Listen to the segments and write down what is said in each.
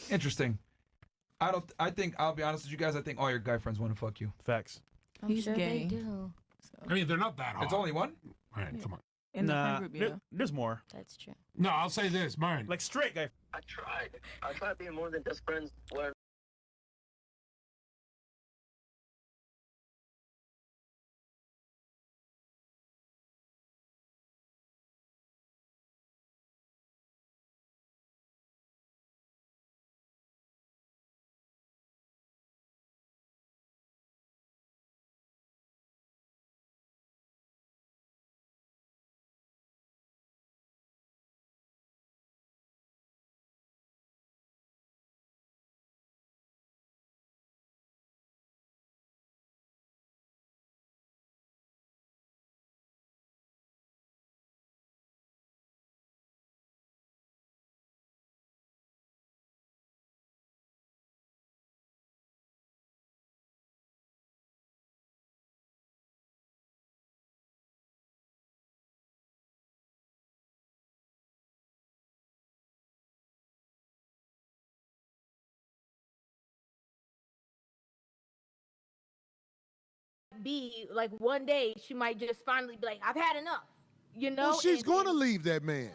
Interesting. I think I'll be honest with you guys. I think all your guy friends want to fuck you. Facts. I'm sure gay. they do. So. I mean, they're not that hard. It's only one. All right, come on. In the friend group, yeah. There's more. That's true. No, I'll say this, mine. Like straight guy. I tried being more than just friends. Where be like one day she might just finally be like, I've had enough, you know. Well, she's going to leave that man.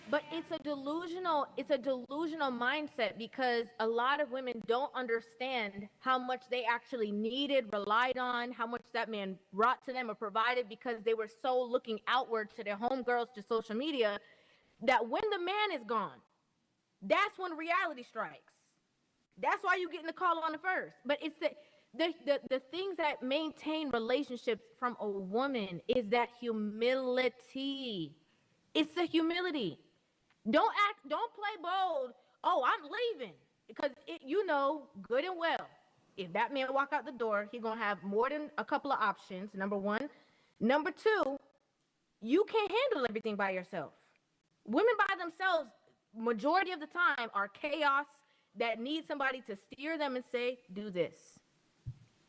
But it's a delusional mindset, because a lot of women don't understand how much they actually needed, relied on, how much that man brought to them or provided, because they were so looking outward to their homegirls, to social media, that when the man is gone, that's when reality strikes. That's why you getting the call on the first. But it's the things that maintain relationships from a woman is that humility. It's the humility. Don't play bold. Oh, I'm leaving. Because you know good and well, if that man walk out the door, he's going to have more than a couple of options, number one. Number two, you can't handle everything by yourself. Women by themselves, majority of the time, are chaos that need somebody to steer them and say, do this.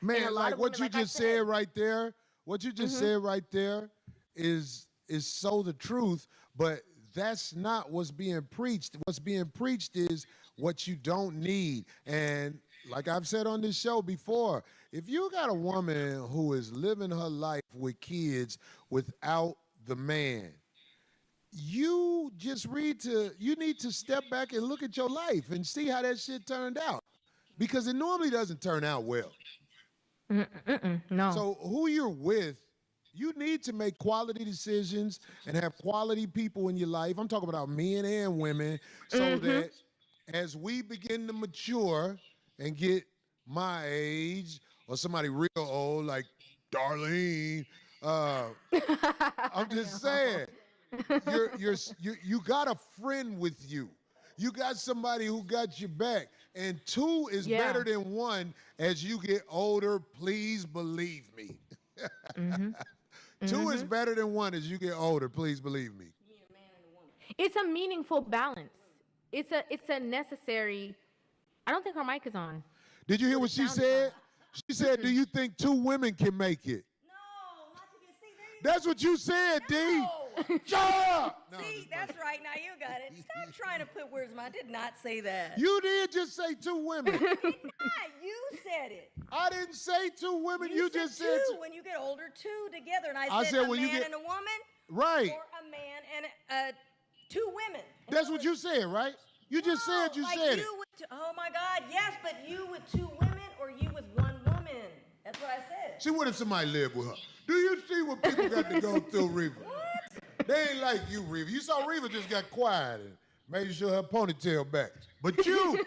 Man, like what you just said right there, what you just said right there is so the truth, but that's not what's being preached. What's being preached is what you don't need. And like I've said on this show before, if you got a woman who is living her life with kids without the man, you need to step back and look at your life and see how that shit turned out. Because it normally doesn't turn out well. No. So who you're with, you need to make quality decisions and have quality people in your life. I'm talking about men and women, so that as we begin to mature and get my age or somebody real old like Darlene, I'm just saying, you got a friend with you. You got somebody who got your back. And two is better than one as you get older. Please believe me. Two is better than one as you get older. Please believe me. It's a meaningful balance. It's a necessary. I don't think her mic is on. Did you hear what she said? She said, do you think two women can make it? No, not to get That's what you said, no. D. Shut up. See, that's right. Now you got it. Stop trying to put words in my. I did not say that. You did just say two women. I did not. You said it. I didn't say two women. You just said said two. When you get older, two together. And I said a when man you get, and a woman. Right. Or a man and two women. That's what you said, right? You just said you like said you it. With oh my God, yes, but you with two women or you with one woman. That's what I said. See, what if somebody lived with her? Do you see what people got to go through, Reva? What? They ain't like you, Reva. You saw Reva just got quiet and made sure her ponytail back. But you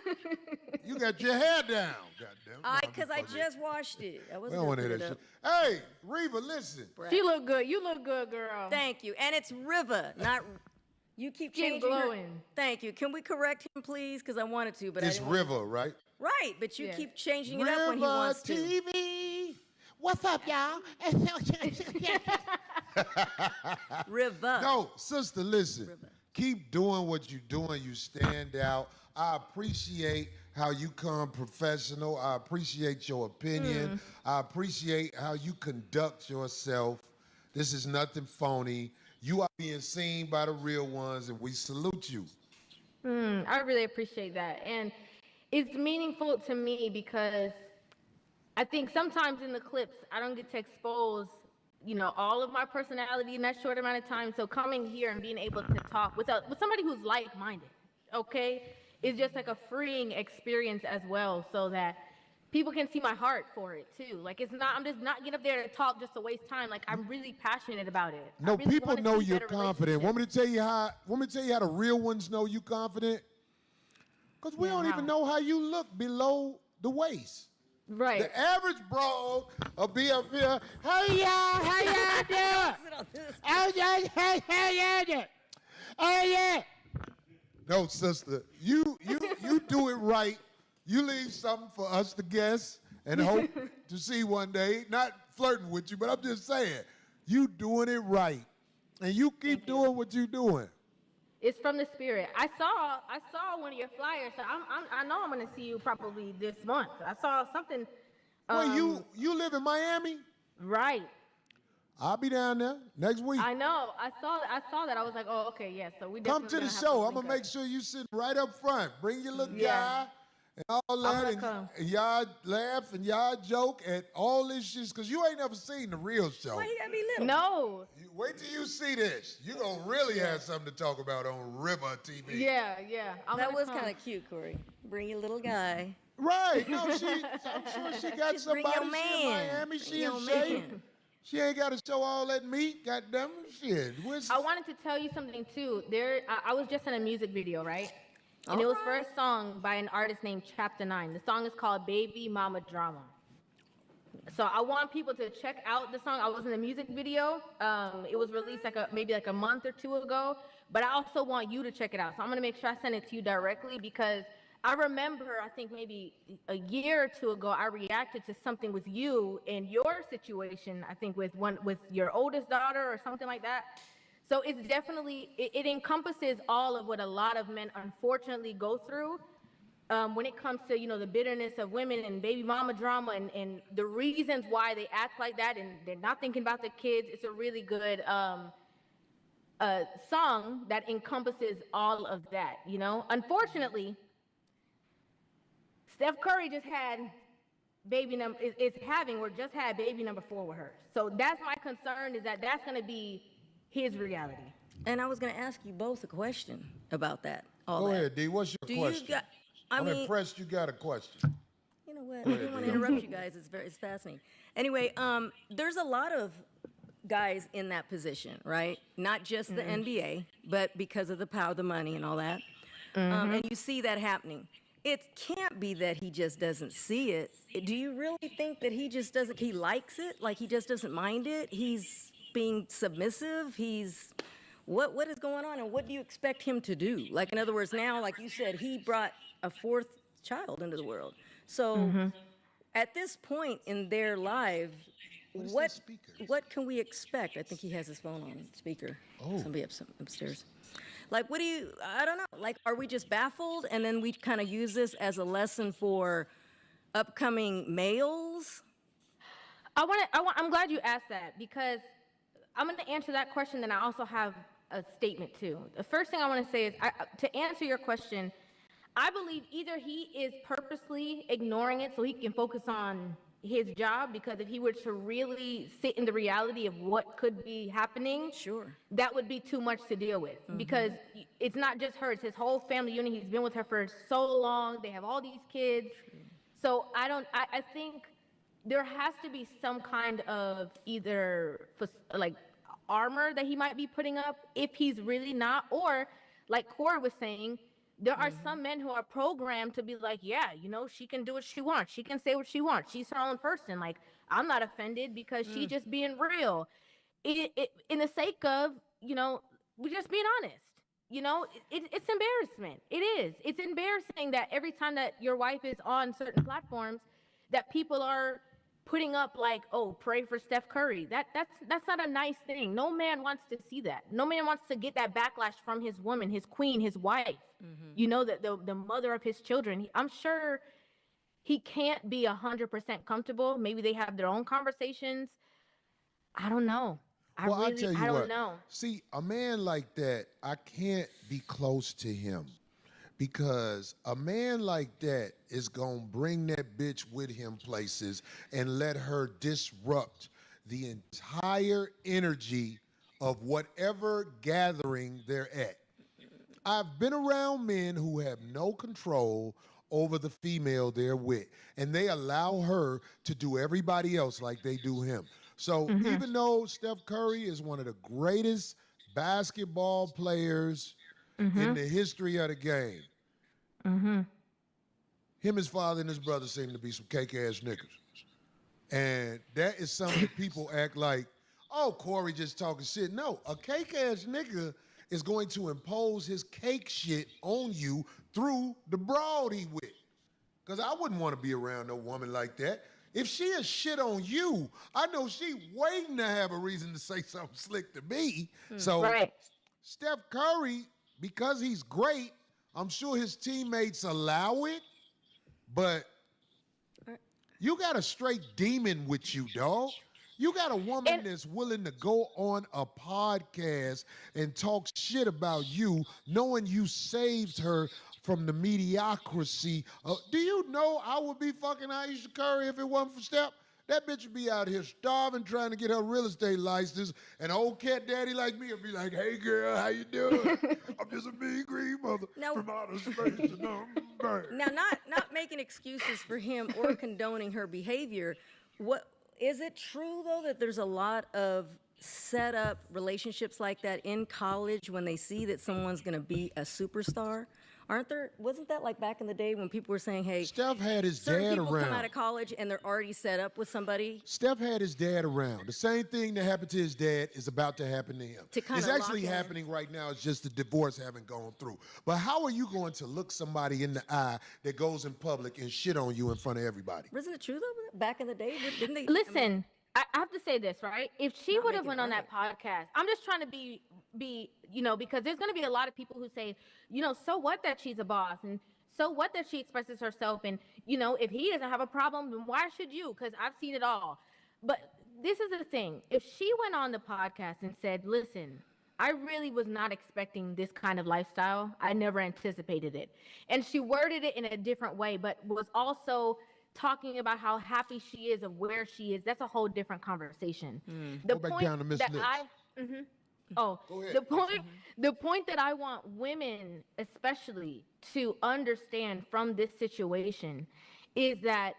got your hair down. Goddamn. Because I just washed it. I We wasn't don't want gonna to put hear it that up. shit. Hey, Reva, listen. She look good. You look good, girl. Thank you. And it's Riva, not. You keep Skin changing glowing. Thank you. Can we correct him, please? Because I wanted to, but It's I didn't Riva, right? Right, but you keep changing it Riva up when he wants to. TV. What's up, y'all? Riva. No, sister, listen. Keep doing what you're doing. You stand out. I appreciate how you come professional. I appreciate your opinion. I appreciate how you conduct yourself. This is nothing phony. You are being seen by the real ones, and we salute you. I really appreciate that. And It's meaningful to me because I think sometimes in the clips I don't get to expose, all of my personality in that short amount of time. So coming here and being able to talk with somebody who's like-minded, okay, is just like a freeing experience as well, so that people can see my heart for it too. Like I'm just not getting up there to talk just to waste time. Like I'm really passionate about it. No, really people wanna know see you're better confident. relationships. Want me to tell you how the real ones know you confident? Because we don't how? even know how you look below the waist. Right. The average broad will be up here. Hey y'all, how y'all doing? Oh yeah, hey y'all. Oh yeah. No, sister, you do it right. You leave something for us to guess and hope to see one day. Not flirting with you, but I'm just saying, you doing it right, and you keep doing what you're doing. It's from the spirit. I saw one of your flyers, so I know I'm gonna see you probably this month. I saw something. Wait, you live in Miami? Right. I'll be down there next week. I know. I saw that. I was like, oh, okay, yes. So we Come definitely to the gonna have show. I'm link gonna up. make sure you sit right up front. Bring your little Yeah. guy and all that, come. and y'all laugh and y'all joke at all this shit, because you ain't never seen the real show. Why you gotta be little? No. Wait till you see this. You gonna really have something to talk about on River TV. Yeah. That was kind of cute, Corey. Bring your little guy. Right. No, I'm sure she got Just bring somebody. your She in man. Miami. She Bring in your shape. man. She ain't got to show all that meat. Goddamn shit. I wanted to tell you something too. I was just in a music video, right? And it was for a Alright. song by an artist named Chapter 9. The song is called Baby Mama Drama. So I want people to check out the song. I was in a music video. It was released maybe a month or two ago. But I also want you to check it out. So I'm gonna make sure I send it to you directly, because I remember, I think maybe a year or two ago, I reacted to something with you in your situation. I think with your oldest daughter or something like that. So it's definitely it encompasses all of what a lot of men unfortunately go through. When it comes to, the bitterness of women and baby mama drama and the reasons why they act like that and they're not thinking about the kids. It's a really good song that encompasses all of that, Unfortunately, Steph Curry just had baby number just had baby number 4 with her. So that's my concern, is that that's going to be his reality. And I was gonna ask you both a question about that. All Go that. ahead, D. What's your Do question? you got? I I'm mean, impressed you got a question. you know what? I didn't want to interrupt you guys. It's fascinating. Anyway, there's a lot of guys in that position, right? Not just the NBA, but because of the power, the money, and all that. And you see that happening. It can't be that he just doesn't see it. Do you really think that he just doesn't? He likes it, like he just doesn't mind it. He's being submissive. He's what is going on, and what do you expect him to do? Like, in other words, now, like you said, he brought a 4th child into the world. So at this point in their life, what can we expect? I think he has his phone on speaker. Somebody upstairs. Like, I don't know. Like, are we just baffled, and then we kind of use this as a lesson for upcoming males? I'm glad you asked that, because I'm going to answer that question, then I also have a statement too. The first thing I want to say is, to answer your question, I believe either he is purposely ignoring it so he can focus on his job, because if he were to really sit in the reality of what could be happening, Sure. that would be too much to deal with, because it's not just her, it's his whole family unit. He's been with her for so long. They have all these kids. So I think there has to be some kind of either like armor that he might be putting up if he's really not, or like Corey was saying, there are some men who are programmed to be like, yeah, she can do what she wants. She can say what she wants. She's her own person. Like, I'm not offended because she's just being real. In the sake of, we're just being honest. It's embarrassment. It is. It's embarrassing that every time that your wife is on certain platforms, that people are putting up like, oh, pray for Steph Curry. That's not a nice thing. No man wants to see that. No man wants to get that backlash from his woman, his queen, his wife. The mother of his children. I'm sure he can't be 100% comfortable. Maybe they have their own conversations. I don't know. I don't know. See, a man like that, I can't be close to him, because a man like that is going to bring that bitch with him places and let her disrupt the entire energy of whatever gathering they're at. I've been around men who have no control over the female they're with, and they allow her to do everybody else like they do him. So even though Steph Curry is one of the greatest basketball players in the history of the game, him, his father, and his brother seem to be some cake-ass niggas. And that is something that people act like, oh, Corey just talking shit. No, a cake-ass nigga is going to impose his cake shit on you through the broad he with. Because I wouldn't want to be around no woman like that. If she is shit on you, I know she waiting to have a reason to say something slick to me. So Steph Curry, because he's great, I'm sure his teammates allow it, but you got a straight demon with you, dog. You got a woman that's willing to go on a podcast and talk shit about you, knowing you saved her from the mediocrity. Do you know I would be fucking Aisha Curry if it wasn't for Steph? That bitch would be out here starving, trying to get her real estate license, and an old cat daddy like me would be like, hey, girl, how you doing? I'm just a mean green mother from outer space. Now, not making excuses for him or condoning her behavior. What is it true, though, that there's a lot of set up relationships like that in college when they see that someone's going to be a superstar? Aren't there? Wasn't that like back in the day when people were saying, "Hey, Steph had his certain dad people around. come out of college and they're already set up with somebody." Steph had his dad around. The same thing that happened to his dad is about to happen to him. It's actually happening right now. It's just the divorce haven't gone through. But how are you going to look somebody in the eye that goes in public and shit on you in front of everybody? Wasn't it true though? Back in the day, didn't they? Listen, I have to say this, right? If she would have went on that podcast, I'm just trying to be, because there's going to be a lot of people who say, so what that she's a boss, and so what that she expresses herself, and if he doesn't have a problem, then why should you? Because I've seen it all. But this is the thing: if she went on the podcast and said, "Listen, I really was not expecting this kind of lifestyle. I never anticipated it," and she worded it in a different way, but was also talking about how happy she is of where she is, that's a whole different conversation. The Go back point down to Miss that Lips. Oh, Go ahead. the point that I want women especially to understand from this situation is that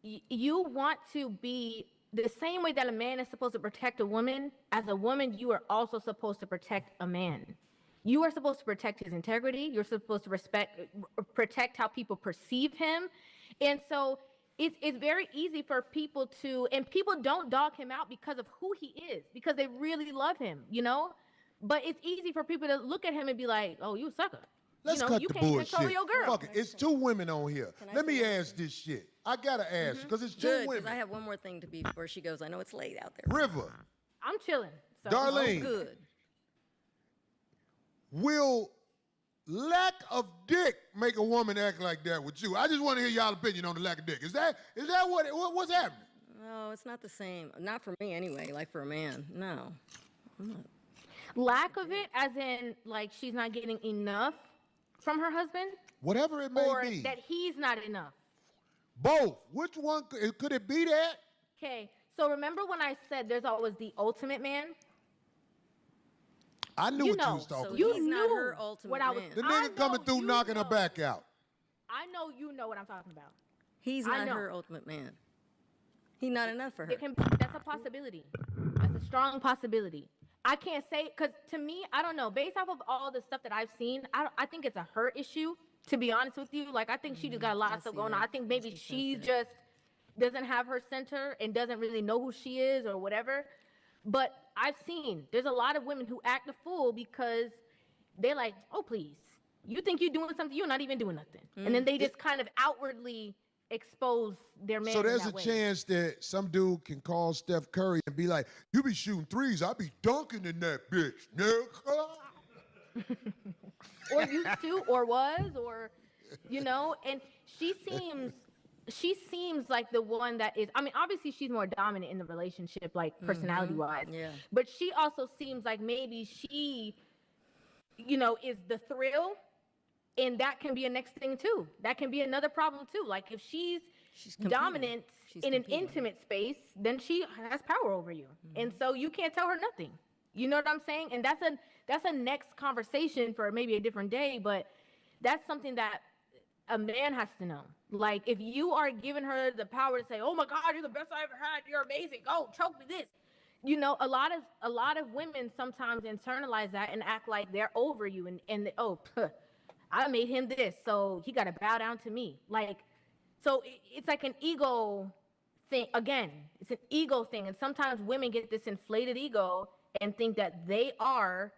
you want to be the same way that a man is supposed to protect a woman. As a woman, you are also supposed to protect a man. You are supposed to protect his integrity. You're supposed to protect how people perceive him. And so it's very easy for people and people don't dog him out because of who he is, because they really love him, But it's easy for people to look at him and be like, oh, you a sucker. Let's cut you the can't bullshit. control your girl. Fuck it. It's two women on here. Let me ask this shit. I gotta ask because it's two Good, women. because I have one more thing to be before she goes. I know it's late out there. River, I'm chilling. So. Darlene, Good. will lack of dick make a woman act like that with you? I just want to hear y'all opinion on the lack of dick. Is that what's happening? No, it's not the same. Not for me anyway. Like for a man, no. I'm not. Lack of it, as in like she's not getting enough from her husband, Whatever it may or be. that he's not enough. Both. Which one could it be that? Okay, so remember when I said there's always the ultimate man? I knew what you was talking So about. You he's not knew her ultimate what I was. man. The I nigga coming know through you knocking her know. back out. I know you know what I'm talking about. He's I not know. her ultimate man. He's not enough for her. It can be, that's a possibility. That's a strong possibility. I can't say, because to me, I don't know. Based off of all the stuff that I've seen, I think it's a her issue, to be honest with you. Like, I think she just got a lot of stuff going on. I think maybe she just doesn't have her center and doesn't really know who she is or whatever. But I've seen, there's a lot of women who act a fool because they're like, oh, please. You think you're doing something, you're not even doing nothing. And then they just kind of outwardly expose their man. So there's in a that way. chance that some dude can call Steph Curry and be like, you be shooting threes, I be dunking in that bitch, nigga. Or used to, or was, or, and she seems like the one that is, I mean, obviously she's more dominant in the relationship, like personality-wise. Yeah. But she also seems like maybe she, is the thrill And that can be a next thing too. That can be another problem too. Like if she's competing. dominant She's in an competing. intimate space, then she has power over you. And so you can't tell her nothing. You know what I'm saying? And that's a next conversation for maybe a different day, but that's something that a man has to know. Like if you are giving her the power to say, "Oh my God, you're the best I ever had. You're amazing. Go choke me this." You know, a lot of women sometimes internalize that and act like they're over you and I made him this, so he got to bow down to me. Like, so it's like an ego thing. Again, it's an ego thing. And sometimes women get this inflated ego and think that they are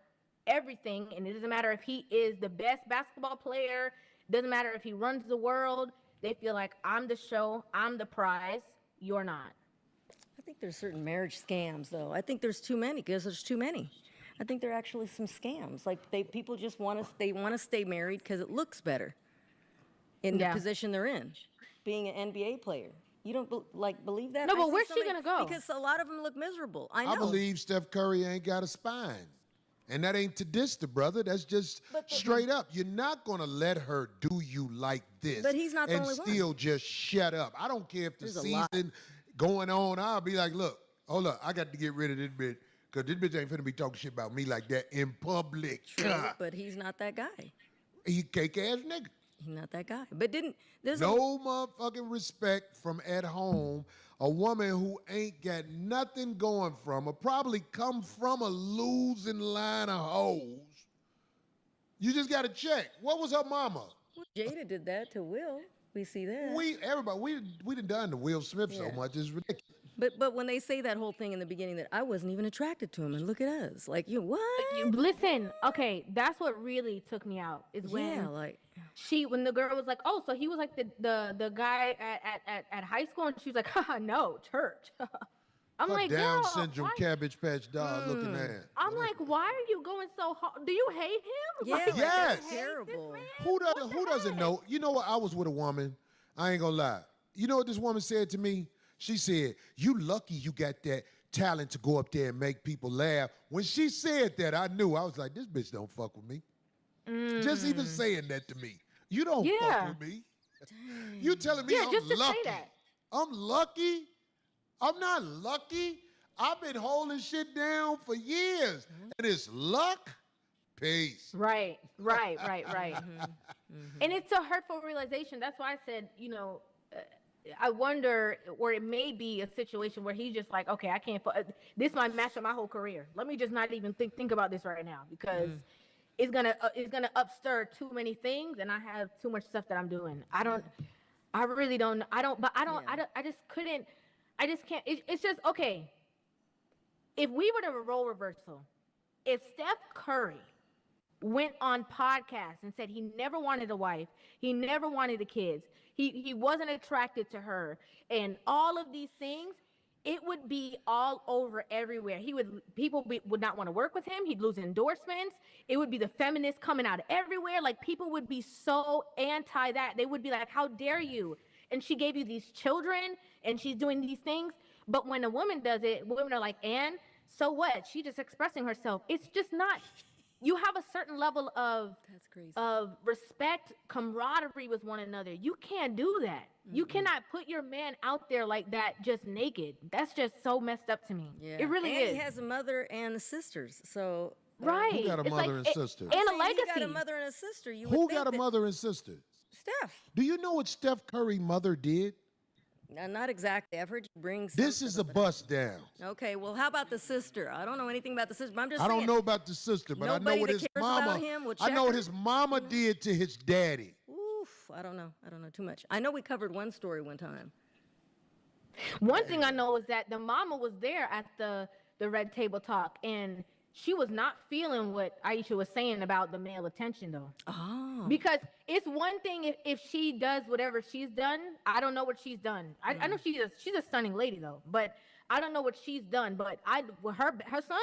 everything. And it doesn't matter if he is the best basketball player. Doesn't matter if he runs the world. They feel like I'm the show. I'm the prize. You're not. I think there's certain marriage scams, though. I think there's too many because there's too many. I think there are actually some scams. Like people just want to stay married because it looks better in the position they're in, being an NBA player. You don't believe that? No, I but see where's she somebody- gonna go? Because a lot of them look miserable. I know. I believe Steph Curry ain't got a spine. And that ain't to diss the brother. That's just straight up. You're not going to let her do you like this. But he's not the and only one. still just shut up. I don't care if the There's a lot. season going on. I'll be like, look, hold up. I got to get rid of this bitch because this bitch ain't finna be talking shit about me like that in public. True, but he's not that guy. He cake-ass nigga. He's not that guy. But there's No motherfucking respect from at home. A woman who ain't got nothing going from her, probably come from a losing line of hoes. You just got to check. What was her mama? Jada did that to Will. We see that. We done to Will Smith so much. It's ridiculous. But when they say that whole thing in the beginning that I wasn't even attracted to him, and look at us, like what? Listen, okay, that's what really took me out is when when the girl was like, "Oh, so he was like the guy at high school," and she was like, "Haha, no, church." I'm Her like, Down girl, syndrome, why? Cabbage Patch doll looking at. I'm like, why are you going so hard? Do you hate him? Yeah, Like, like, Yes. that's terrible. Who doesn't know? You know what? I was with a woman. I ain't gonna lie. You know what this woman said to me? She said, "You lucky you got that talent to go up there and make people laugh." When she said that, I knew. I was like, this bitch don't fuck with me. Just even saying that to me. You don't fuck with me. You telling me I'm just to lucky. say that. I'm lucky? I'm not lucky. I've been holding shit down for years. And it's luck? Peace. Right. And it's a hurtful realization. That's why I said, I wonder, or it may be a situation where he's just like, okay, I can't. This might match up my whole career. Let me just not even think about this right now because it's gonna upstir too many things, and I have too much stuff that I'm doing. I just can't. It's just okay. If we were to role reversal, if Steph Curry went on podcasts and said he never wanted a wife, he never wanted the kids, he wasn't attracted to her, and all of these things, it would be all over everywhere. People would not want to work with him. He'd lose endorsements. It would be the feminists coming out everywhere. Like people would be so anti that. They would be like, "How dare you?" And she gave you these children, and she's doing these things. But when a woman does it, women are like, "And so what? She's just expressing herself." It's just not. You have a certain level of respect, camaraderie with one another. You can't do that. You cannot put your man out there like that, just naked. That's just so messed up to me. Yeah. It really and is. He has a mother and sisters, so right. Who got a It's mother like, and sister? And a legacy. He got a mother and a sister. Who got a mother and sister? Steph. Do you know what Steph Curry's mother did? Not exactly. I've heard you bring. This is a bust down. Okay, well, how about the sister? I don't know anything about the sister, but I'm just I saying. don't know about the sister, but I know Nobody what that his cares mama. about him will I check know what her. his mama did to his daddy. Oof, I don't know too much. I know we covered one story one time. One thing I know is that the mama was there at the Red Table Talk, and she was not feeling what Aisha was saying about the male attention, though. Oh. Because it's one thing if she does whatever she's done. I don't know what she's done. I know she's a stunning lady, though, but I don't know what she's done. But her son,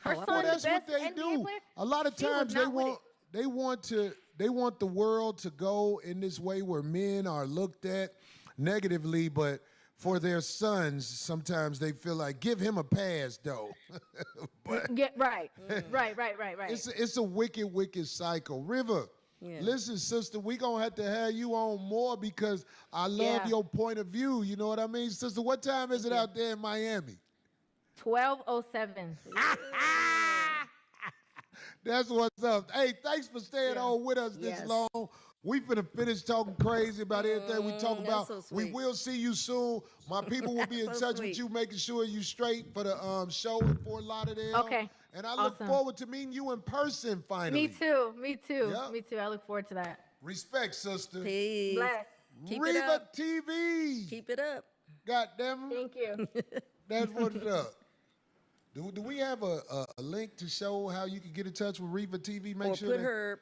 Well, the that's what best they NBA do. player, A lot of she was times not with they want the world to go in this way where men are looked at negatively, but for their sons, sometimes they feel like give him a pass, though. But right. it's a wicked, wicked cycle. River, Yeah. Listen, sister, we gonna have to have you on more because I love Yeah. your point of view. You know what I mean, sister? What time is it out there in Miami? 12:07. That's what's up. Hey, thanks for staying on with us this Yes. long. We finna finish talking crazy about everything we talk about. so We sweet. will see you soon. My people will be in So touch sweet. with you, making sure you straight for the show in Fort Lauderdale. Okay. And I look Awesome. forward to meeting you in person finally. Me too. Me too. Yep. Me too. I look forward to that. Respect, sister. Peace. Bless. Keep it Riva up. TV. Keep it up. God damn it. Thank you. That's what's up. Do we have a link to show how you can get in touch with Riva TV? Make Or sure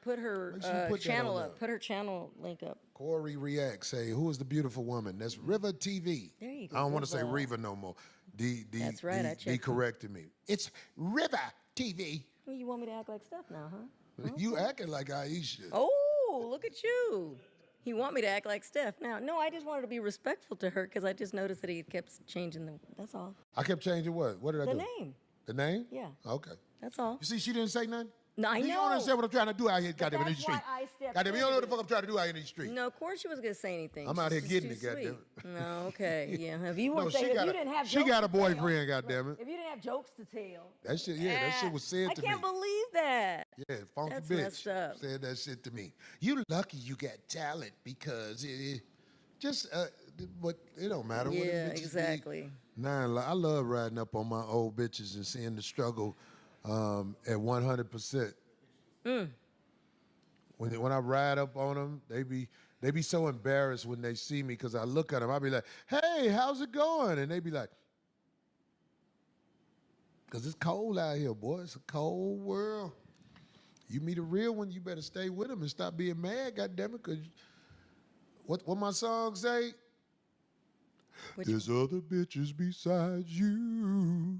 put that her make sure you put that channel on up. there. Put her channel link up. Corey reacts. Say, who is the beautiful woman? That's Riva TV. There you go, I don't want to say Riva. Riva no more. That's right, I D checked. corrected me. It's Riva TV. Well, you want me to act like Steph now, huh? You acting like Aisha. Oh, look at you. You want me to act like Steph now? No, I just wanted to be respectful to her because I just noticed that he kept changing the. That's all. I kept changing what? What did I The do? name. The name? Yeah. Okay. That's all. You see, she didn't say nothing. No, I You don't know. understand what I'm trying to do out here, goddamn, in these that's why streets. I stepped Goddamn, you in don't know what the this. fuck I'm trying to do out here in these streets. No, of course she was gonna say anything. I'm out She's here just getting too it, goddamn sweet. No, okay, yeah. If you No, weren't saying, if you didn't have she jokes got a to tell, boyfriend, goddamn it. if you didn't have jokes to tell, That shit, yeah, that shit was said I to me. can't believe that. Yeah, funky That's bitch messed up. said that shit to me. You lucky you got talent because it just, but it don't matter. what Yeah, them bitches be. exactly. Nah, I love riding up on my old bitches and seeing the struggle at 100%. When I ride up on them, they be so embarrassed when they see me because I look at them. I be like, "Hey, how's it going?" And they be like, "Cause it's cold out here, boy. It's a cold world. You meet a real one, you better stay with them and stop being mad, goddammit. Cause what my song say? There's other bitches besides you.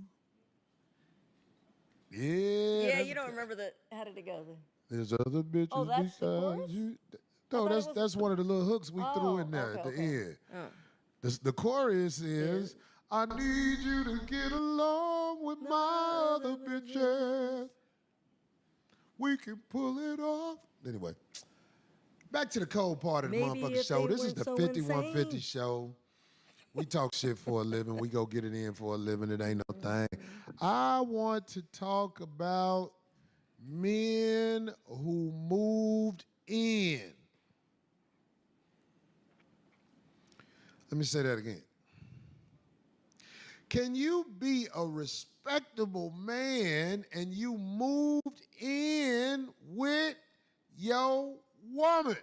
Yeah. Yeah, that's- you don't remember the. How did it go? There's other bitches Oh, that's the besides chorus? you. thought No, it was- that's one of the little hooks we threw in there okay, at the okay. end. Oh. The chorus is, I need you to get along with my other bitches. We can pull it off. Anyway, back to the cold part of the Maybe motherfucking if show. they This is weren't the so 5150 insane. show. We talk shit for a living. We go get it in for a living. It ain't no thing. I want to talk about men who moved in. Let me say that again. Can you be a respectable man and you moved in with your woman?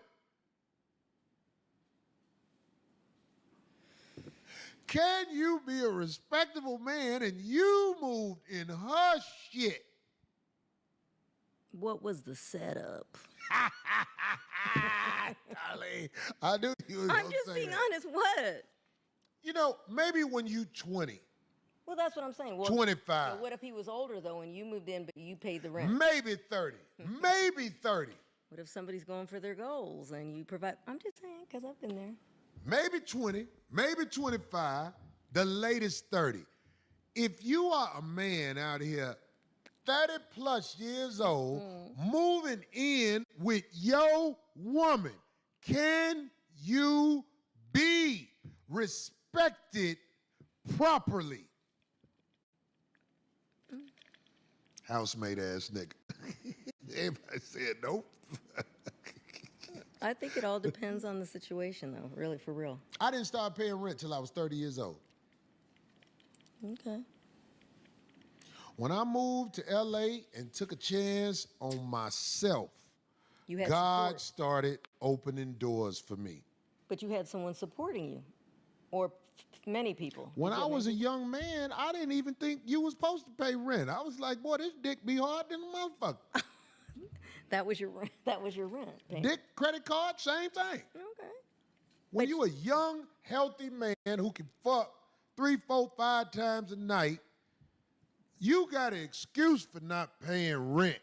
Can you be a respectable man and you moved in her shit? What was the setup? Darling, I knew you was I'm gonna just say being that. honest. What? You know, maybe when you 20, Well, that's what I'm saying. Well, 25. so what if he was older though, and you moved in, but you paid the rent? maybe 30, maybe 30, What if somebody's going for their goals and you provide? I'm just saying because I've been there. maybe 20, maybe 25, the latest 30. If you are a man out here 30 plus years old, moving in with your woman, can you be respected properly? Housemaid ass nigga. Everybody said nope. I think it all depends on the situation, though. Really, for real. I didn't start paying rent till I was 30 years old. Okay. When I moved to LA and took a chance on myself, You had God support, started opening doors for me. but you had someone supporting you, or many people. When You I did was a maybe? young man, I didn't even think you was supposed to pay rent. I was like, boy, this dick be hard than a motherfucker. That was your rent. That was your rent. payment. Dick, credit card, same thing. Okay. When you a young, healthy man who can fuck 3, 4, 5 times a night, you got an excuse for not paying rent.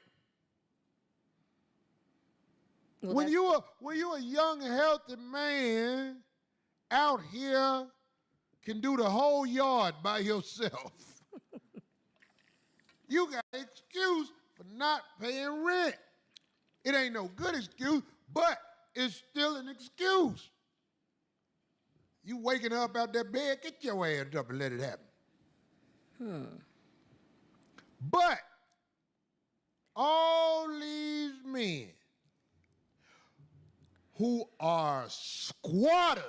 Well, When that's- you a young, healthy man out here can do the whole yard by yourself, you got an excuse for not paying rent. It ain't no good excuse, But it's still an excuse. You waking up out that bed, get your ass up and let it happen. But all these men who are squatters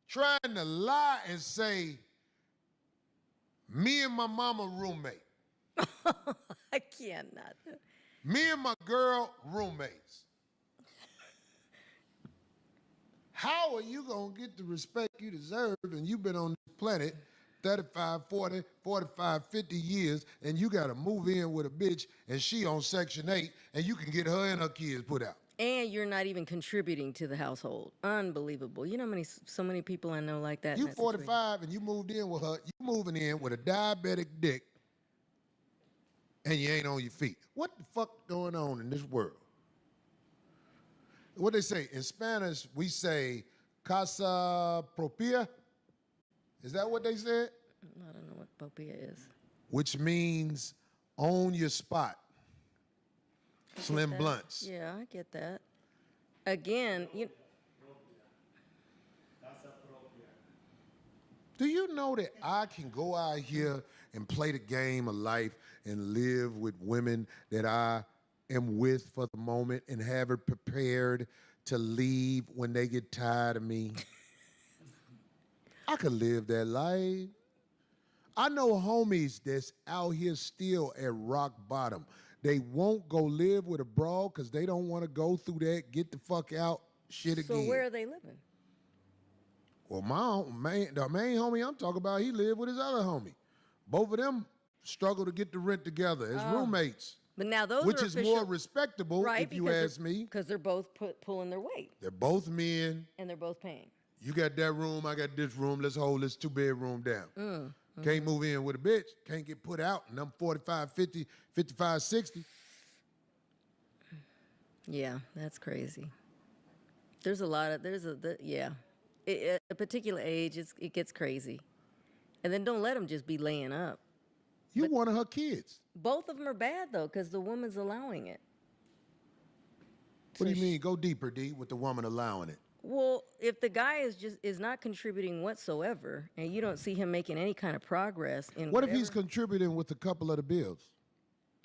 trying to lie and say, me and my mama roommate. I cannot. Me and my girl roommates. How are you going to get the respect you deserve and you've been on this planet 35, 40, 45, 50 years and you got to move in with a bitch and she on Section 8 and you can get her and her kids put out? And you're not even contributing to the household. Unbelievable. You know how many, so many people I know like that. You 45 and you moved in with her. You moving in with a diabetic dick and you ain't on your feet. What the fuck going on in this world? What they say in Spanish, we say casa propia. Is that what they said? I don't know what popia is. Which means own your spot. Slim Blunts. Yeah, I get that. Again, Do you know that I can go out here and play the game of life and live with women that I am with for the moment and have it prepared to leave when they get tired of me? I could live that life. I know homies that's out here still at rock bottom. They won't go live with a broad because they don't want to go through that, get the fuck out shit again. so where are they living? Well, the main homie I'm talking about, he lived with his other homie. Both of them struggle to get the rent together as roommates. But now those Which are is official, more respectable, right, if you because ask me. Because they're both pulling their weight They're both men. and they're both paying. You got that room, I got this room. Let's hold this 2-bedroom down. Can't move in with a bitch. Can't get put out. And I'm 45, 50, 55, 60. Yeah, that's crazy. There's a lot of, yeah. At a particular age, it gets crazy. And then don't let them just be laying up. You one of her kids. Both of them are bad, though, because the woman's allowing it. What do you mean? Go deeper, D, with the woman allowing it. Well, if the guy is not contributing whatsoever, and you don't see him making any kind of progress in What if he's contributing with a couple of the bills?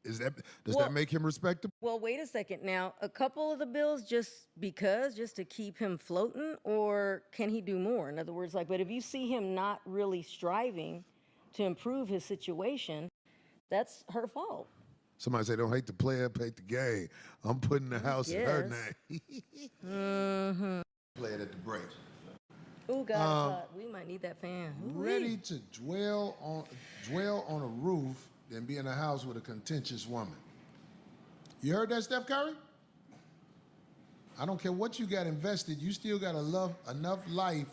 Does that make him respectable? Well, wait a second. Now, a couple of the bills just to keep him floating, or can he do more? In other words, but if you see him not really striving to improve his situation, that's her fault. Somebody say, don't hate the player, hate the game. I'm putting the house in her name. Play it at the break. Oh, God, it's hot. We might need that fan. Ready to dwell on a roof than be in a house with a contentious woman. You heard that, Steph Curry? I don't care what you got invested, you still got enough life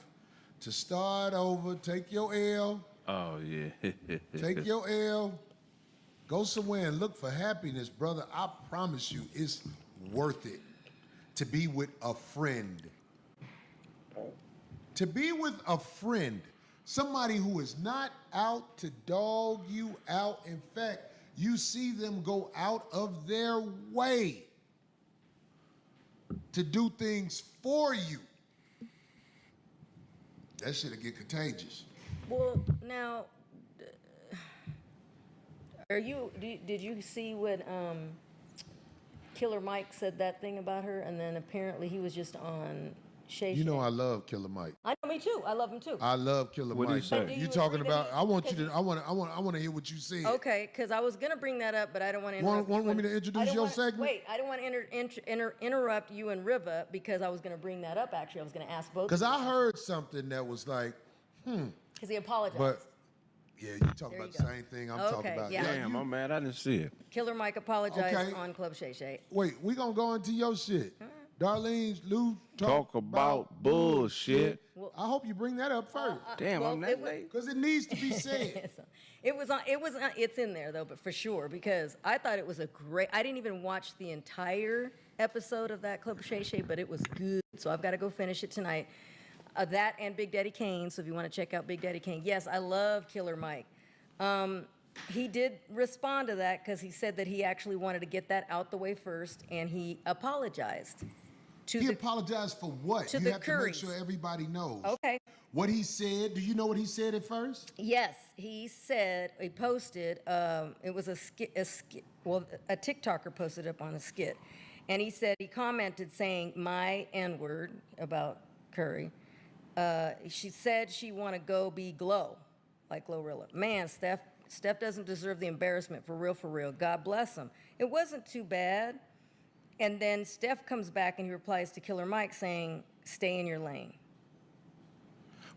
to start over, take your L. Oh, yeah. Take your L. Go somewhere and look for happiness, brother. I promise you, it's worth it to be with a friend. To be with a friend, somebody who is not out to dog you out. In fact, you see them go out of their way to do things for you. That shit'll get contagious. Well, now, did you see when Killer Mike said that thing about her, and then apparently he was just on Shay You know I love Killer Mike. I know, me too. I love him too. I love Killer What Mike. did he say? But do You you talking agree that about? he- I want to hear what you said. Okay, because I was gonna bring that up, but I don't want to interrupt. Want me to introduce your segment? Wait, I don't want to interrupt you and Riva because I was gonna bring that up. Actually, I was gonna ask both. Because I heard something that was like, Because he apologized. but yeah, you talking There about you the go. same thing I'm Okay, talking about. yeah. Damn, I'm mad I didn't see it. Killer Mike apologized Okay. on Club Shay Shay. Wait, we gonna go into your shit. Darlene's Lou Talk about bullshit. I hope you bring that up first, Damn, well, I'm it that was- late. because it needs to be said. It's in there though, but for sure, because I thought it was I didn't even watch the entire episode of that Club Shay Shay, but it was good. So I've got to go finish it tonight. That and Big Daddy Kane. So if you want to check out Big Daddy Kane, yes, I love Killer Mike. he did respond to that because he said that he actually wanted to get that out the way first, and he apologized to He the. apologized for what? to You the have to make Currys. sure everybody knows. Okay. What he said, do you know what he said at first? Yes, he said he posted. It was a skit. Well, a TikToker posted up on a skit, and he said he commented saying my N-word about Curry. She said she want to go be Glow, like Glorilla. Man, Steph doesn't deserve the embarrassment for real. God bless him. It wasn't too bad. And then Steph comes back and he replies to Killer Mike saying, "Stay in your lane."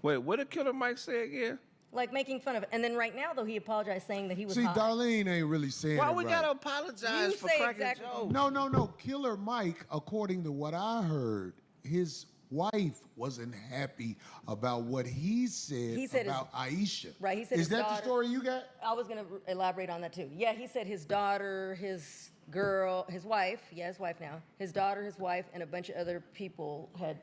Wait, what did Killer Mike say again? Like making fun of it. And then right now, though, he apologized saying that he was See, high. Darlene ain't really saying Why it we right. gotta apologize You for say cracking exactly. jokes? No. Killer Mike, according to what I heard, his wife wasn't happy about what he said, He said about Aisha. Right, he said Is his that the daughter- story you got? I was going to elaborate on that too. Yeah, he said his daughter, his girl, his wife, his wife now, his daughter, his wife, and a bunch of other people had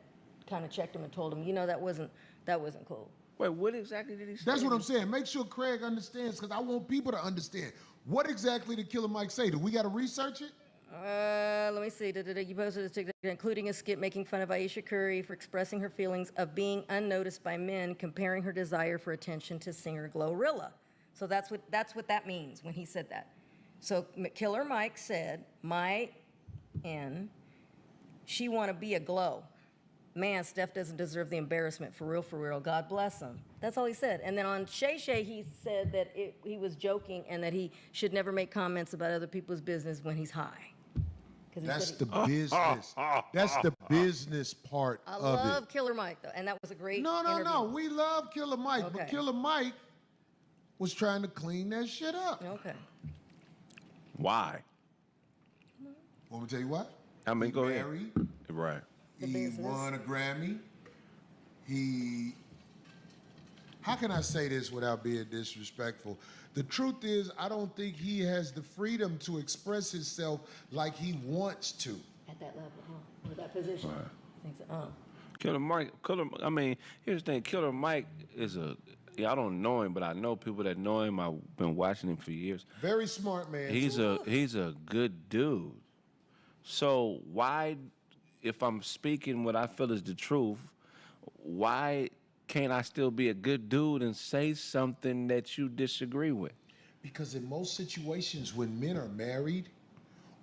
kind of checked him and told him, that wasn't cool. Wait, what exactly did he say? That's what I'm saying. Make sure Craig understands, because I want people to understand. What exactly did Killer Mike say? Do we got to research it? Let me see. You posted a TikTok, including a skit making fun of Aisha Curry for expressing her feelings of being unnoticed by men, comparing her desire for attention to singer Glorilla. So that's what that means when he said that. So Killer Mike said, "My N, she want to be a Glow. Man, Steph doesn't deserve the embarrassment for real. God bless him." That's all he said. And then on Shay Shay, he said that he was joking and that he should never make comments about other people's business when he's high. 'Cause he That's said the business. That's the business part I of love it. Killer Mike, though, and that was a great No. interview. We love Killer Mike, but Okay. Killer Mike was trying to clean that shit up. Okay. Why? Want me to tell you what? I mean, He go ahead. married. Right. The He business. won a Grammy. How can I say this without being disrespectful? The truth is, I don't think he has the freedom to express himself like he wants to. At that level, huh? Or that position. Right. I think so. I mean, here's the thing. Killer Mike is I don't know him, but I know people that know him. I've been watching him for years. Very smart man. He's a good dude. So why, if I'm speaking what I feel is the truth, why can't I still be a good dude and say something that you disagree with? Because in most situations, when men are married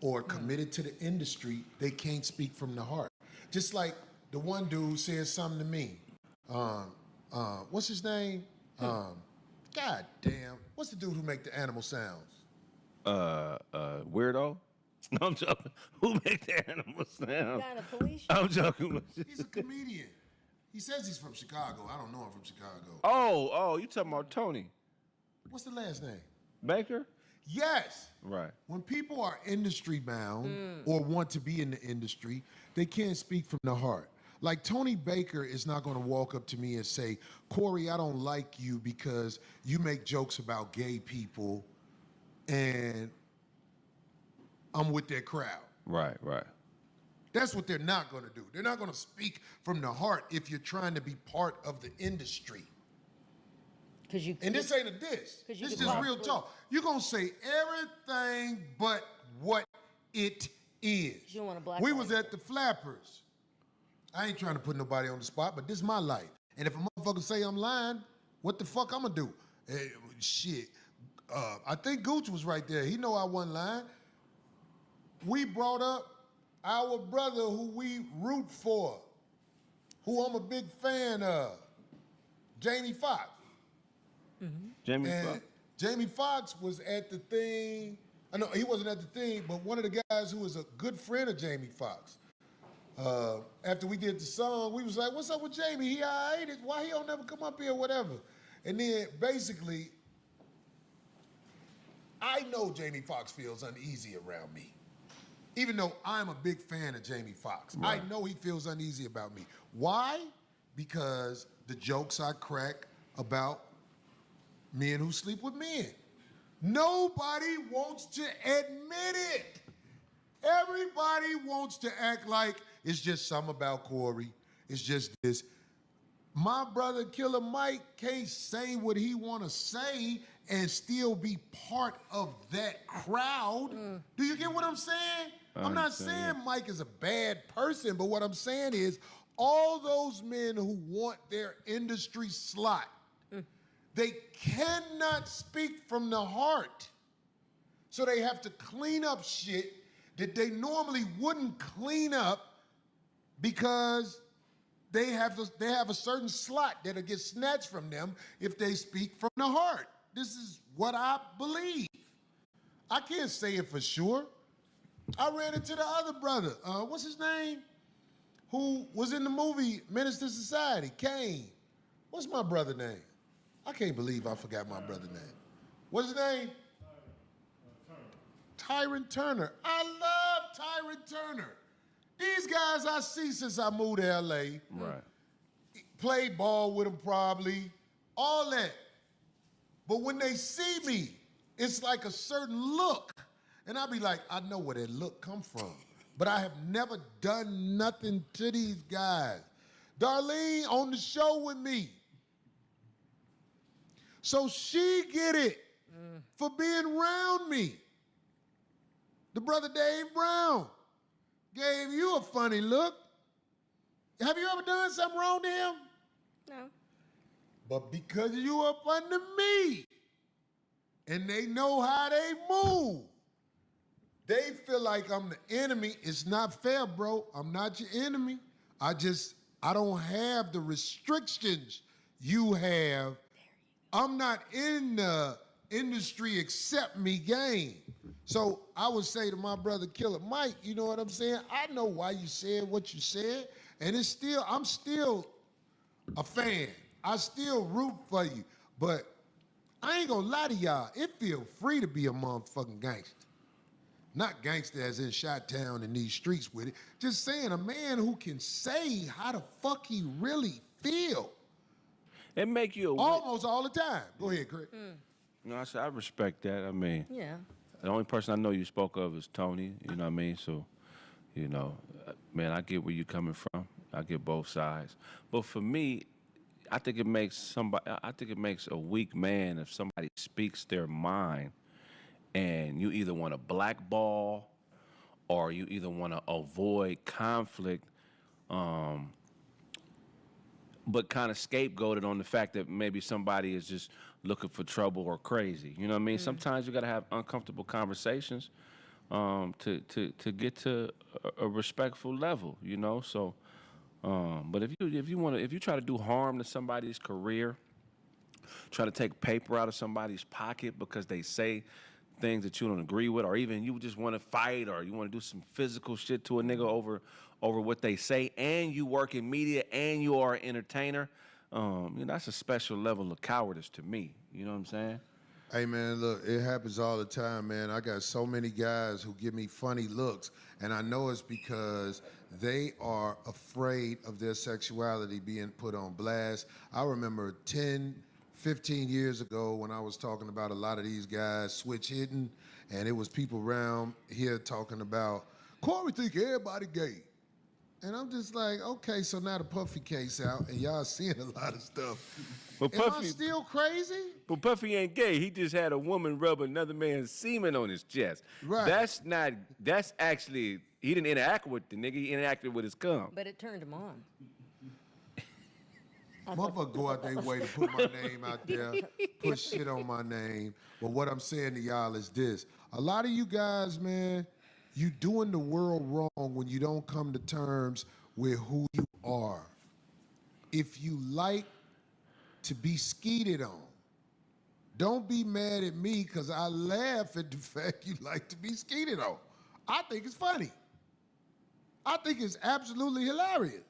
or committed to the industry, they can't speak from the heart. Just like the one dude said something to me. What's his name? God damn. What's the dude who make the animal sounds? Weirdo? No, I'm joking. Who make the animal sound? Guy in the police. I'm joking. He's a comedian. He says he's from Chicago. I don't know him from Chicago. Oh, you talking about Tony What's the last name? Baker? Yes. Right. When people are industry bound or want to be in the industry, they can't speak from the heart. Like Tony Baker is not going to walk up to me and say, "Corey, I don't like you because you make jokes about gay people and I'm with that crowd." Right. That's what they're not going to do. They're not going to speak from the heart if you're trying to be part of the industry. And this ain't a diss. 'Cause you This is could just real possibly- talk. You're going to say everything but what it is. You don't wanna black We eye was at the Flappers. I ain't trying to put nobody on the spot, but this is my life. And if a motherfucker say I'm lying, what the fuck I'm going to do? Shit. I think Gooch was right there. He know I wasn't lying. We brought up our brother who we root for, who I'm a big fan of, Jamie Foxx. Jamie And Foxx. Jamie Foxx was at the thing. I know he wasn't at the thing, but one of the guys who was a good friend of Jamie Foxx. After we did the song, we was like, "What's up with Jamie? He all right? Why he don't never come up here, whatever?" And then basically, I know Jamie Foxx feels uneasy around me. Even though I'm a big fan of Jamie Foxx, I know he feels uneasy about me. Why? Because the jokes I crack about men who sleep with men. Nobody wants to admit it. Everybody wants to act like it's just something about Corey. It's just this. my brother Killer Mike can't say what he want to say and still be part of that crowd. Do you get what I'm saying? I'm not saying Mike is a bad person, but what I'm saying is all those men who want their industry slot, they cannot speak from the heart. So they have to clean up shit that they normally wouldn't clean up because they have a certain slot that'll get snatched from them if they speak from the heart. This is what I believe. I can't say it for sure. I ran into the other brother, what's his name? Who was in the movie Menace to Society, Kane. What's my brother name? I can't believe I forgot my brother name. What's his name? Tyron Turner. I love Tyron Turner. These guys I see since I moved to LA. Right. Played ball with them probably, all that. But when they see me, it's like a certain look. And I'll be like, I know where that look come from. But I have never done nothing to these guys. Darlene on the show with me. So she get it for being around me. The brother Dave Brown gave you a funny look. Have you ever done something wrong to him? No. But because you up under me, and they know how they move, they feel like I'm the enemy. It's not fair, bro. I'm not your enemy. I don't have the restrictions you have. I'm not in the industry accept me game. So I would say to my brother Killer Mike, you know what I'm saying? I know why you said what you said, and I'm still a fan. I still root for you, but I ain't gonna lie to y'all. It feel free to be a motherfucking gangster. Not gangster as in Chi-Town in these streets with it. Just saying a man who can say how the fuck he really feel. It make you almost all the time. Go ahead, Craig. No, I respect that. I mean, Yeah. the only person I know you spoke of is Tony. You know what I mean? So, you know, man, I get where you're coming from. I get both sides. But for me, I think it makes a weak man if somebody speaks their mind and you either want to blackball or you either want to avoid conflict, but kind of scapegoated on the fact that maybe somebody is just looking for trouble or crazy. You know what I mean? Sometimes you got to have uncomfortable conversations to get to a respectful level, you know? So, but if you try to do harm to somebody's career, try to take paper out of somebody's pocket because they say things that you don't agree with, or even you just want to fight or you want to do some physical shit to a nigga over what they say, and you work in media and you are an entertainer, you know, that's a special level of cowardice to me. You know what I'm saying? Hey, man, look, it happens all the time, man. I got so many guys who give me funny looks, and I know it's because they are afraid of their sexuality being put on blast. I remember 10, 15 years ago when I was talking about a lot of these guys switch hitting, and it was people around here talking about, Corey think everybody gay. And I'm just like, okay, so now the Puffy case out, and y'all seeing a lot of stuff. But Am I still crazy? But Puffy ain't gay. He just had a woman rub another man's semen on his chest. Right. That's actually, he didn't interact with the nigga, he interacted with his cum. But it turned him on. Motherfucker go out their way to put my name out there, put shit on my name. But what I'm saying to y'all is this. A lot of you guys, man, you doing the world wrong when you don't come to terms with who you are. If you like to be skeeted on, don't be mad at me because I laugh at the fact you like to be skeeted on. I think it's funny. I think it's absolutely hilarious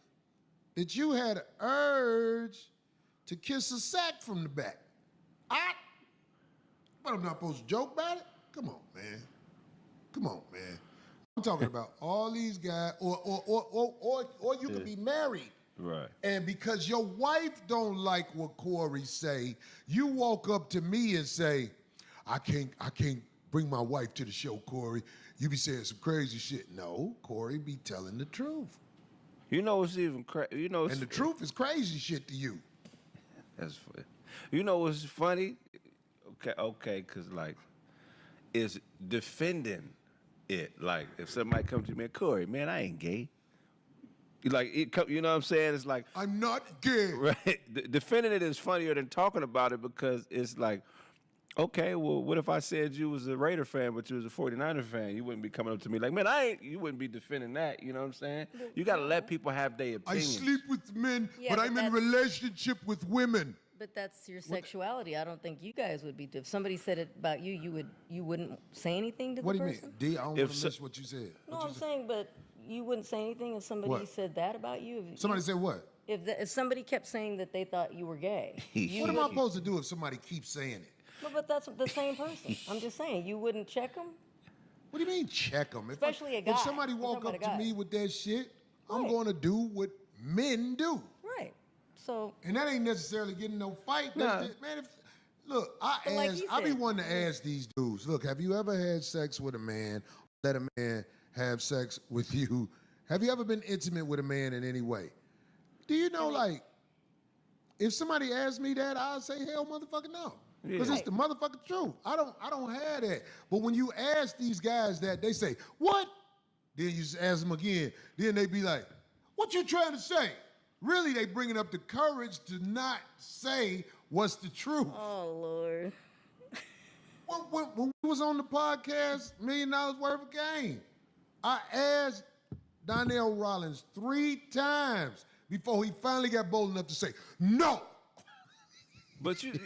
that you had an urge to kiss a sack from the back. But I'm not supposed to joke about it? Come on, man. Come on, man. I'm talking about all these guys, or you could be married. Right. And because your wife don't like what Corey say, you walk up to me and say, I can't bring my wife to the show, Corey. You be saying some crazy shit. No, Corey be telling the truth. You know what's even crazy? You know, And the truth is crazy shit to you. That's funny. You know what's funny? Okay, because like, is defending it. Like, if somebody comes to me, Corey, man, I ain't gay. Like, you know what I'm saying? It's like, I'm not gay. right? Defending it is funnier than talking about it because it's like, okay, well, what if I said you was a Raider fan, but you was a 49er fan? You wouldn't be coming up to me like, man, you wouldn't be defending that. You know what I'm saying? You got to let people have their I opinions. sleep with men, Yeah, but but I'm in that's- relationship with women. But that's your sexuality. I don't think you guys would be. If somebody said it about you, you wouldn't say anything to What the do you person. mean? D, I don't If want to so- miss what you said. No, What you I'm said? saying, but you wouldn't say anything if somebody What? said that about you. Somebody said what? If somebody kept saying that they thought you were gay, you What am I wouldn't- supposed to do if somebody keeps saying it? No, but that's the same person. I'm just saying, you wouldn't check them. What do you mean check them? Especially a guy. If somebody We're walk talking up about to a me guy. with that shit, I'm Right. going to do what men do. Right. So And that ain't necessarily getting no fight. Nah. Man, look, I But like ask, he I be said- wanting to ask these dudes, look, have you ever had sex with a man, let a man have sex with you? Have you ever been intimate with a man in any way? Do you know, like, if somebody asks me that, I'll say, hell motherfucking no. Because it's the motherfucking truth. I don't have that. But when you ask these guys that, they say, what? Then you just ask them again. Then they be like, what you trying to say? Really, they bringing up the courage to not say what's the truth. oh Lord. When we was on the podcast, $1 Million Worth of Game, I asked Donnell Rollins 3 times before he finally got bold enough to say, no. But you,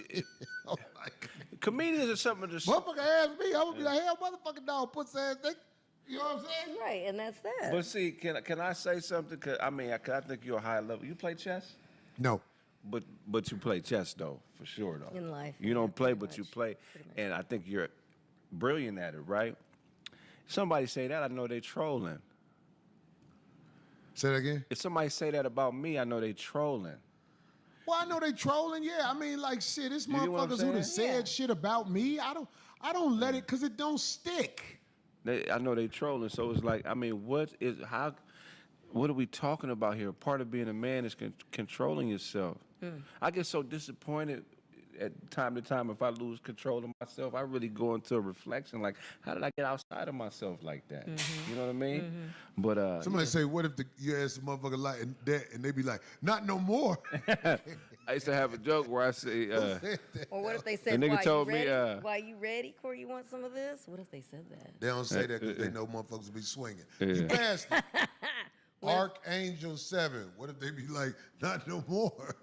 Oh my God. comedians are something to. Motherfucker asked me, I would be like, hell, motherfucking dog, pussy ass nigga. You know what I'm saying? Right, and that's that. But see, can I say something? 'Cause, I mean, I think you're a high level. You play chess? No. But you play chess though, for sure though. In life, You yeah, don't play, pretty but you much, play, pretty much. and I think you're brilliant at it, right? Somebody say that, I know they trolling. Say that again? If somebody say that about me, I know they trolling. Well, I know they trolling, yeah. I mean, like, shit, it's You get what I'm motherfuckers who done saying? said Yeah. shit about me. I don't let it, because it don't stick. I know they trolling. So it's like, I mean, what are we talking about here? Part of being a man is controlling yourself. I get so disappointed at time to time if I lose control of myself. I really go into a reflection, like, how did I get outside of myself like that? You know what I mean? But Somebody say, what if you ask a motherfucker like that, and they be like, not no more. I used to have a joke where I say, Or what if they said, nigga why, told you me, ready? Why you ready, Corey? You want some of this? What if they said that? They don't say that because they know motherfuckers will be swinging. You passed it. Archangel 7. What if they be like, not no more?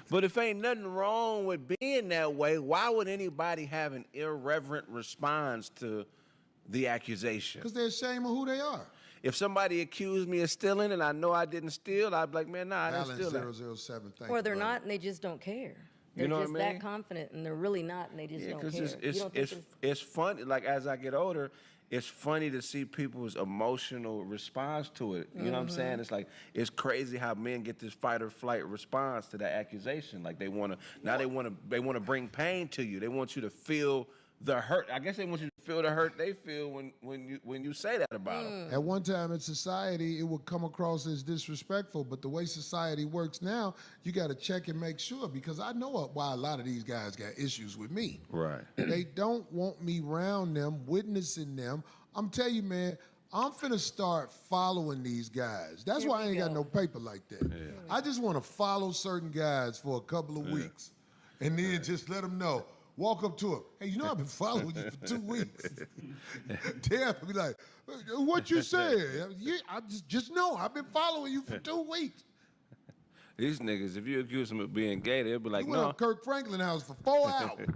but if ain't nothing wrong with being that way, why would anybody have an irreverent response to the accusation? Because they're ashamed of who they are. If somebody accused me of stealing and I know I didn't steal, I'd be like, man, nah, I didn't Alan steal that. 007, thank Or you, they're brother. not, and they just don't care. They're You know what just I mean? that confident, and they're really not, and they just Yeah, don't because care. You don't think it's funny. Like, as I get older, it's funny to see people's emotional response to it. You know what I'm saying? It's like, it's crazy how men get this fight or flight response to that accusation. Like, they want to bring pain to you. They want you to feel the hurt. I guess they want you to feel the hurt they feel when you say that about them. At one time in society, it would come across as disrespectful, but the way society works now, you got to check and make sure, because I know why a lot of these guys got issues with me. Right. They don't want me around them, witnessing them. I'm telling you, man, I'm finna start following these guys. That's why I ain't got no paper like that. I just want to follow certain guys for a couple of weeks, and then just let them know. Walk up to him. Hey, you know I've been following you for 2 weeks. Dad be like, what you said? Yeah, I just know I've been following you for 2 weeks. These niggas, if you accuse them of being gay, they'll be like, You went no. up Kirk Franklin house for 4 hours.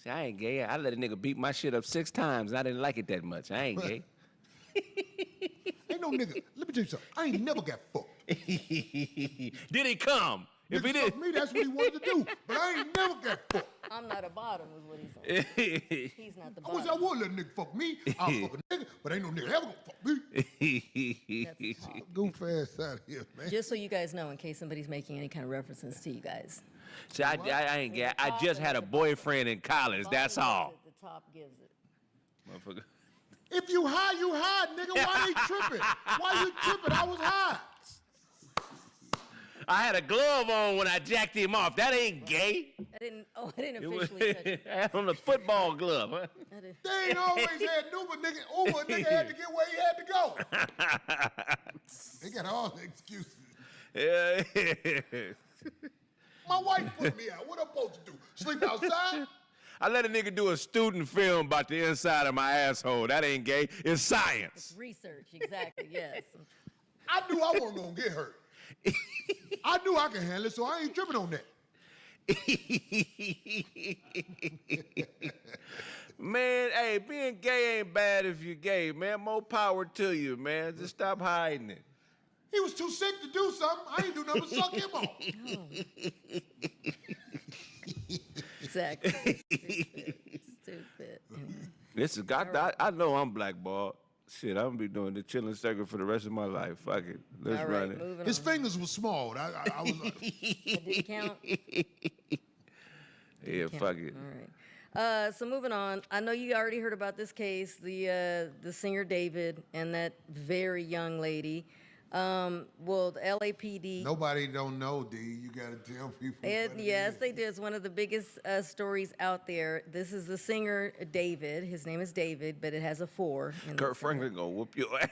See, I ain't gay. I let a nigga beat my shit up 6 times, and I didn't like it that much. I ain't gay. Ain't no nigga. Let me tell you something. I ain't never got fucked. Did he come? If Nigga he did, fucked me, that's what he wanted to do. But I ain't never got fucked. I'm not a bottom, is what he's saying. He's not the I wish I bottom. would let a nigga fuck me. I'll fuck a nigga, but ain't no nigga ever gonna fuck me. Goof ass out of here, man. Just so you guys know, in case somebody's making any kind of references to you guys. See, I ain't gay. I just had a boyfriend in college. That's Bottom all. gives it, the top gives it. Motherfucker. If you high, you high, nigga. Why they tripping? Why you tripping? I was high. I had a glove on when I jacked him off. That ain't gay. I didn't officially touch it. I had on a football glove. Huh? They ain't always had Uber, nigga. Uber, nigga had to get where he had to go. They got all the excuses. Yeah. My wife put me out. What I'm supposed to do? Sleep outside? I let a nigga do a student film about the inside of my asshole. That ain't gay. It's science. Research, exactly, yes. I knew I wasn't gonna get hurt. I knew I could handle it, so I ain't tripping on that. Man, hey, being gay ain't bad if you're gay, man. More power to you, man. Just stop hiding it. He was too sick to do something. I ain't do nothing but suck him off. Exactly. Stupid. This is I know I'm blackballed. Shit, I'm gonna be doing the chilling circuit for the rest of my life. Fuck it. Let's All run right, it. moving His on. fingers were small. I was like, That didn't count. Yeah, fuck it. All right. So moving on, I know you already heard about this case, the singer David and that very young lady. Well, the LAPD. nobody don't know, D. You gotta tell people. Yes, they do. It's one of the biggest stories out there. This is the singer David. His name is David, but it has a 4. in Kurt the Franklin gonna whoop your ass.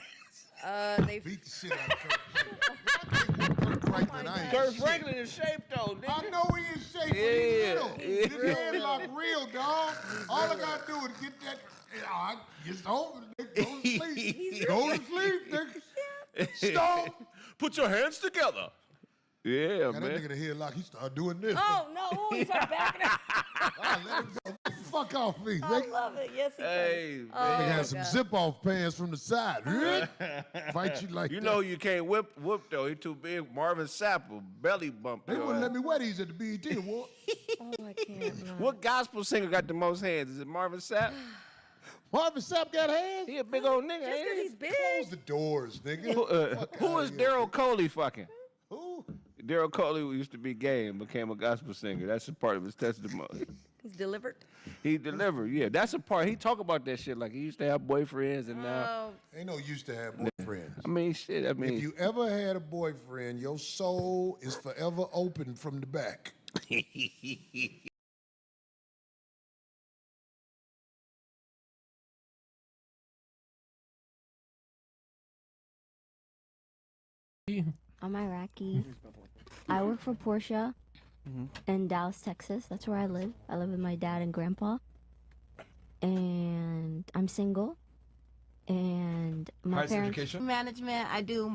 They Beat the shit out of Kurt Franklin. I ain't Kurt shit. Franklin in shape though, nigga. I know he in shape, but Yeah, he's little. This headlock real, dog. All I gotta do is get that. Just over it. Go to sleep. Go to sleep, nigga. Stop. Put your hands together. Yeah, Got that man. nigga the headlock. He started doing this. Oh no! He started backing up. I let him go. Get the fuck off me, I nigga. love it. Yes, he Hey, does. man. They Oh, had some God. zip-off pants from the side. Fight you like You that. know you can't whoop though. He too big. Marvin Sapp will belly bump They your wouldn't ass. let me wear these at the BET Award. Oh, I can't. No. What gospel singer got the most hands? Is it Marvin Sapp? Marvin Sapp got hands? He a big old nigga, Just ain't because he? he's big. Close the doors, nigga. Who is Daryl Coley fucking? Who? Daryl Coley used to be gay and became a gospel singer. That's a part of his testimony. He's delivered. He delivered, yeah. That's a part. He talk about that shit like he used to have boyfriends and now. Oh, Ain't no used to have boyfriends. I mean, shit. I mean, If you ever had a boyfriend, your soul is forever open from the back. I'm Iraqi. I work for Porsche in Dallas, Texas. That's where I live. I live with my dad and grandpa. And I'm single. And my Highest parents. education? Management. I do